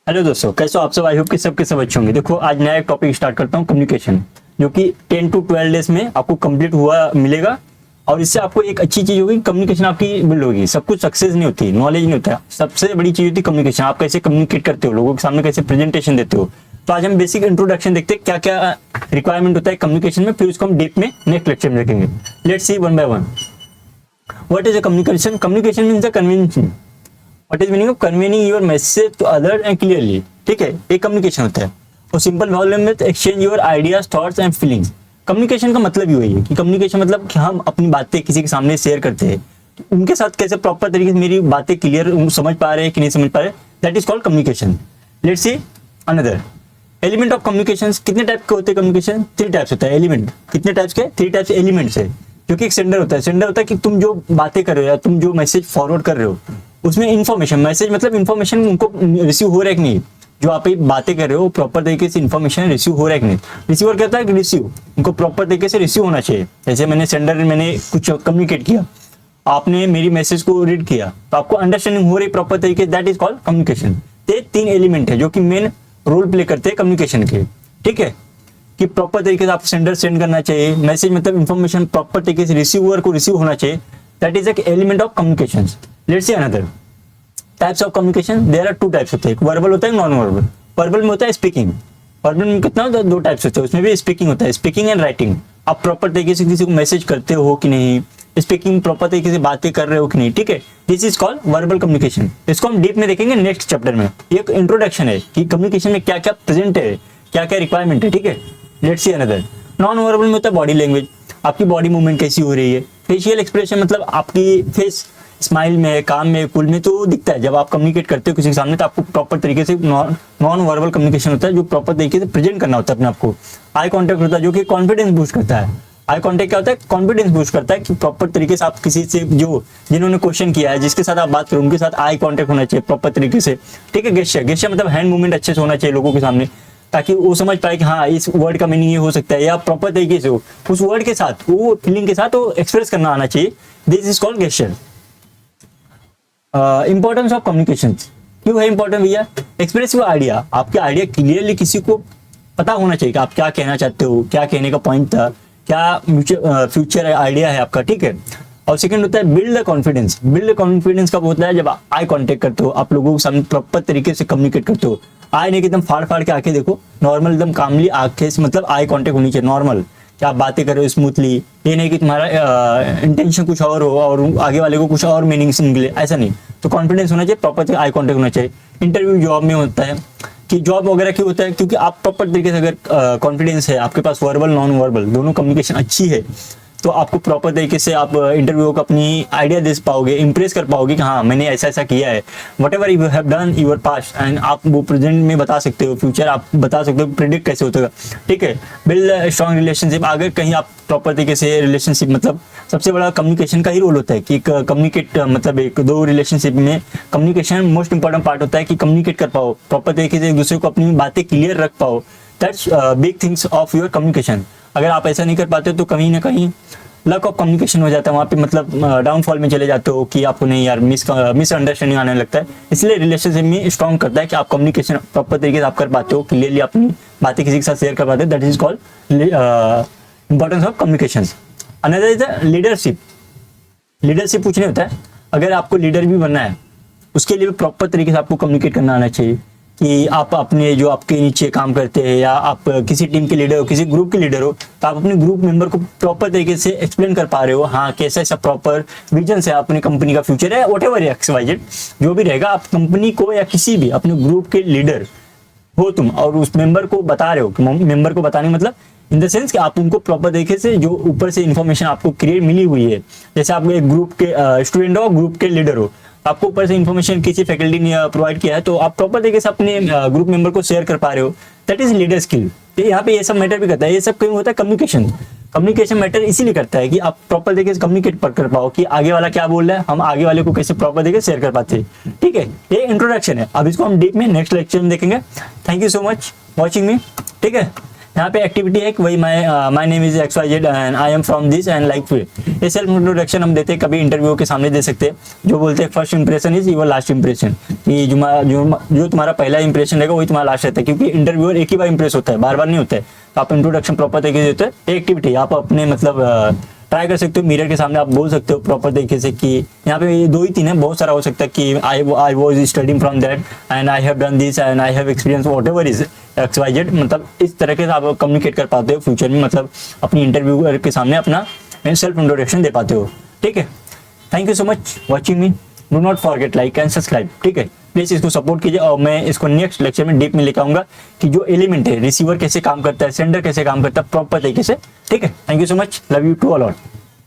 Hello दोस्तों, कैसे हो आप सब। आई होप कि सबके सब अच्छे होंगे। देखो, आज नया एक टॉपिक स्टार्ट करता हूँ, कम्युनिकेशन, जो कि 10 to 12 डेज में आपको कंप्लीट हुआ मिलेगा। और इससे आपको एक अच्छी चीज होगी, कम्युनिकेशन आपकी बिल्ड होगी। सब कुछ सक्सेस नहीं होती, नॉलेज नहीं होता, सबसे बड़ी चीज होती है कम्युनिकेशन। आप कैसे कम्युनिकेट करते हो, लोगों के सामने कैसे प्रेजेंटेशन देते हो। तो आज हम बेसिक इंट्रोडक्शन देखते हैं, क्या क्या रिक्वायरमेंट होता है कम्युनिकेशन में, फिर उसको हम डीप में नेक्स्ट लेक्चर में देखेंगे। Let's see one by one. What is a communication? Communication means the convention. What is meaning of convening your message to other end clearly. ठीक है, एक कम्युनिकेशन होता है। और सिंपल वॉल्यूम में exchange your ideas, thoughts and feelings. Communication का मतलब ही वही है कि कम्युनिकेशन मतलब कि हम अपनी बातें किसी के सामने शेयर करते हैं, तो उनके साथ कैसे प्रॉपर तरीके से मेरी बातें क्लियर समझ पा रहे हैं कि नहीं समझ पा रहे, that is called communication. Let's see another element of communication. कितने टाइप के होते हैं कम्युनिकेशन? 3 टाइप्स होता है एलिमेंट। कितने टाइप्स के? 3 टाइप्स एलिमेंट्स है। जो कि एक सेंडर होता है। सेंडर होता है कि तुम जो बातें कर रहे हो या तुम जो मैसेज फॉरवर्ड कर रहे हो, उसमें इन्फॉर्मेशन, मैसेज मतलब इन्फॉर्मेशन उनको रिसीव हो रहा है कि नहीं। जो आप बातें कर रहे हो प्रॉपर तरीके से इन्फॉर्मेशन रिसीव हो रहा है कि नहीं। रिसीवर कहता है कि रिसीव, उनको प्रॉपर तरीके से रिसीव होना चाहिए। जैसे मैंने सेंडर, मैंने कुछ कम्युनिकेट किया, आपने मेरी मैसेज को रीड किया, तो आपको अंडरस्टैंडिंग हो रही प्रॉपर तरीके, दैट इज कॉल्ड कम्युनिकेशन। ये 3 एलिमेंट है जो कि मेन रोल प्ले करते हैं कम्युनिकेशन के। ठीक है, कि प्रॉपर तरीके से आप सेंडर सेंड करना चाहिए, मैसेज मतलब इन्फॉर्मेशन प्रॉपर तरीके से रिसीवर को रिसीव होना चाहिए, दैट इज एक element of communication. Let's see another types of communication. There are 2 types होते हैं, एक वर्बल होता है, नॉन वर्बल। वर्बल में होता है स्पीकिंग। वर्बल में कितना होता है? 2 टाइप्स होते हैं, उसमें भी स्पीकिंग होता है, स्पीकिंग एंड राइटिंग। आप प्रॉपर तरीके से किसी को मैसेज करते हो कि नहीं, स्पीकिंग प्रॉपर तरीके से बातें कर रहे हो कि नहीं। ठीक है, this is called verbal communication. इसको हम डीप में देखेंगे नेक्स्ट चैप्टर में। एक इंट्रोडक्शन है कि कम्युनिकेशन में क्या क्या प्रेजेंट है, क्या क्या रिक्वायरमेंट है। ठीक है, let's see another. Non verbal में होता है बॉडी लैंग्वेज। आपकी बॉडी मूवमेंट कैसी हो रही है, फेशियल एक्सप्रेशन मतलब आपकी फेस स्माइल में, काम में, कूल में तो दिखता है। जब आप कम्युनिकेट करते हो किसी के सामने, तो आपको प्रॉपर तरीके से नॉन वर्बल कम्युनिकेशन होता है, जो प्रॉपर तरीके से प्रेजेंट करना होता है अपने आपको। आई कॉन्टेक्ट होता है, जो कि कॉन्फिडेंस बूस्ट करता है। आई कॉन्टेक्ट क्या होता है? कॉन्फिडेंस बूस्ट करता है कि प्रॉपर तरीके से आप किसी से, जो जिन्होंने क्वेश्चन किया है, जिसके साथ आप बात करो, उनके साथ आई कॉन्टेक्ट होना चाहिए प्रॉपर तरीके से। ठीक है, गेस्चर, गेस्चर मतलब हैंड मूवमेंट अच्छे से होना चाहिए लोगों के सामने, ताकि वो समझ पाए कि हाँ इस वर्ड का मीनिंग ये हो सकता है, या प्रॉपर तरीके से हो उस वर्ड के साथ, वो फीलिंग के साथ वो एक्सप्रेस करना आना चाहिए। This is called gesture. Importance of communication. क्यों है इंपॉर्टेंट भैया? एक्सप्रेसिव आइडिया, आपके आइडिया क्लियरली किसी को पता होना चाहिए कि आप क्या कहना चाहते हो, क्या कहने का पॉइंट था, क्या फ्यूचर आइडिया है आपका। ठीक है, और सेकंड होता है build the confidence. Build the confidence कब होता है? जब आई कांटेक्ट करते हो, आप लोगों के सामने प्रॉपर तरीके से कम्युनिकेट करते हो। आई नहीं कि एकदम फाड़ फाड़ के आंखें देखो, नॉर्मल एकदम कामली आंखें से, मतलब आई कांटेक्ट होनी चाहिए नॉर्मल, कि आप बातें कर रहे हो स्मूथली। ये नहीं कि तुम्हारा इंटेंशन कुछ और हो और आगे वाले को कुछ और मीनिंग से निकले, ऐसा नहीं। तो कॉन्फिडेंस होना चाहिए, प्रॉपर आई कांटेक्ट होना चाहिए। इंटरव्यू जॉब में होता है कि जॉब वगैरह क्यों होता है? क्योंकि आप प्रॉपर तरीके से अगर कॉन्फिडेंस है आपके पास, वर्बल नॉन वर्बल दोनों कम्युनिकेशन अच्छी है, तो आपको प्रॉपर तरीके से आप इंटरव्यू को अपनी आइडिया दे पाओगे, इंप्रेस कर पाओगे कि हाँ मैंने ऐसा ऐसा किया है, whatever you have done your past, and आप वो प्रेजेंट में बता सकते हो, फ्यूचर आप बता सकते हो, प्रिडिक्ट कैसे होता है। ठीक है, बिल्ड स्ट्रॉन्ग रिलेशनशिप। अगर कहीं आप प्रॉपर तरीके से रिलेशनशिप, मतलब सबसे बड़ा कम्युनिकेशन का ही रोल होता है कि कम्युनिकेट, मतलब एक दो रिलेशनशिप में कम्युनिकेशन मोस्ट इंपॉर्टेंट पार्ट होता है कि कम्युनिकेट कर पाओ प्रॉपर तरीके से, एक दूसरे को अपनी बातें क्लियर रख पाओ। That's big things of your communication. अगर आप ऐसा नहीं कर पाते तो कहीं ना कहीं लक ऑफ कम्युनिकेशन हो जाता है वहाँ पे, मतलब डाउनफॉल में चले जाते हो कि आपको नहीं यार मिसअंडरस्टैंडिंग आने लगता है। इसलिए रिलेशनशिप में स्ट्रॉन्ग करता है कि आप कम्युनिकेशन प्रॉपर तरीके से आप कर पाते हो, क्लियरली अपनी बातें किसी के साथ शेयर कर पाते हो। That is called importance of communication. Another is the leadership. Leadership कुछ नहीं होता है, अगर आपको लीडर भी बनना है उसके लिए प्रॉपर तरीके से आपको कम्युनिकेट करना आना चाहिए कि आप अपने जो आपके नीचे काम करते हैं, या आप किसी टीम के लीडर हो, किसी ग्रुप के लीडर हो, तो आप अपने ग्रुप मेंबर को प्रॉपर तरीके से एक्सप्लेन कर पा रहे हो, हाँ कैसा ऐसा प्रॉपर विजन से अपनी कंपनी का फ्यूचर है, whatever X Y Z जो भी रहेगा, आप कंपनी को या किसी भी अपने ग्रुप के लीडर हो तुम, और उस मेंबर को बता रहे हो। कि मेंबर को बताने मतलब इन द सेंस कि आप उनको प्रॉपर तरीके से जो ऊपर से इन्फॉर्मेशन आपको क्रिएट मिली हुई है, जैसे आप एक ग्रुप के स्टूडेंट हो, ग्रुप के लीडर हो, आपको ऊपर से इन्फॉर्मेशन किसी फैकल्टी ने प्रोवाइड किया है, तो आप प्रॉपर तरीके से अपने ग्रुप मेंबर को शेयर कर पा रहे हो। That is leader skill. तो यहाँ पे ये सब मैटर भी करता है, ये सब क्यों होता है? कम्युनिकेशन। कम्युनिकेशन मैटर इसीलिए करता है कि आप प्रॉपर तरीके से कम्युनिकेट कर पाओ कि आगे वाला क्या बोल रहा है, हम आगे वाले को कैसे प्रॉपर तरीके से शेयर कर पाते हैं। ठीक है, ये इंट्रोडक्शन है। अब इसको हम डीप में नेक्स्ट लेक्चर में देखेंगे। Thank you so much watching me. ठीक है, यहाँ पे एक्टिविटी है कि वही my name is X Y Z and I am from this and like ये सेल्फ इंट्रोडक्शन हम देते हैं, कभी इंटरव्यू के सामने दे सकते हैं। जो बोलते हैं first impression is your last impression, कि जो तुम्हारा पहला इंप्रेशन रहेगा वही तुम्हारा लास्ट रहता है, क्योंकि इंटरव्यूअर एक ही बार इंप्रेस होता है, बार बार नहीं होता है। तो आप इंट्रोडक्शन प्रॉपर तरीके से देते हैं। एक्टिविटी आप अपने मतलब ट्राई कर सकते हो, मिरर के सामने आप बोल सकते हो प्रॉपर तरीके से कि यहाँ पे ये 2 ही 3 है, बहुत सारा हो सकता है कि I was studying from that and I have done this and I have experience whatever is X Y Z. मतलब इस तरह के आप कम्युनिकेट कर पाते हो फ्यूचर में, मतलब अपनी इंटरव्यूअर के सामने अपना सेल्फ इंट्रोडक्शन दे पाते हो। ठीक है, thank you so much watching me. Do not forget like and subscribe. ठीक है, प्लीज इसको सपोर्ट कीजिए और मैं इसको नेक्स्ट लेक्चर में डीप में लेकर आऊंगा कि जो एलिमेंट है, रिसीवर कैसे काम करता है, सेंडर कैसे काम करता है प्रॉपर तरीके से। ठीक है, thank you so much, love you too allot.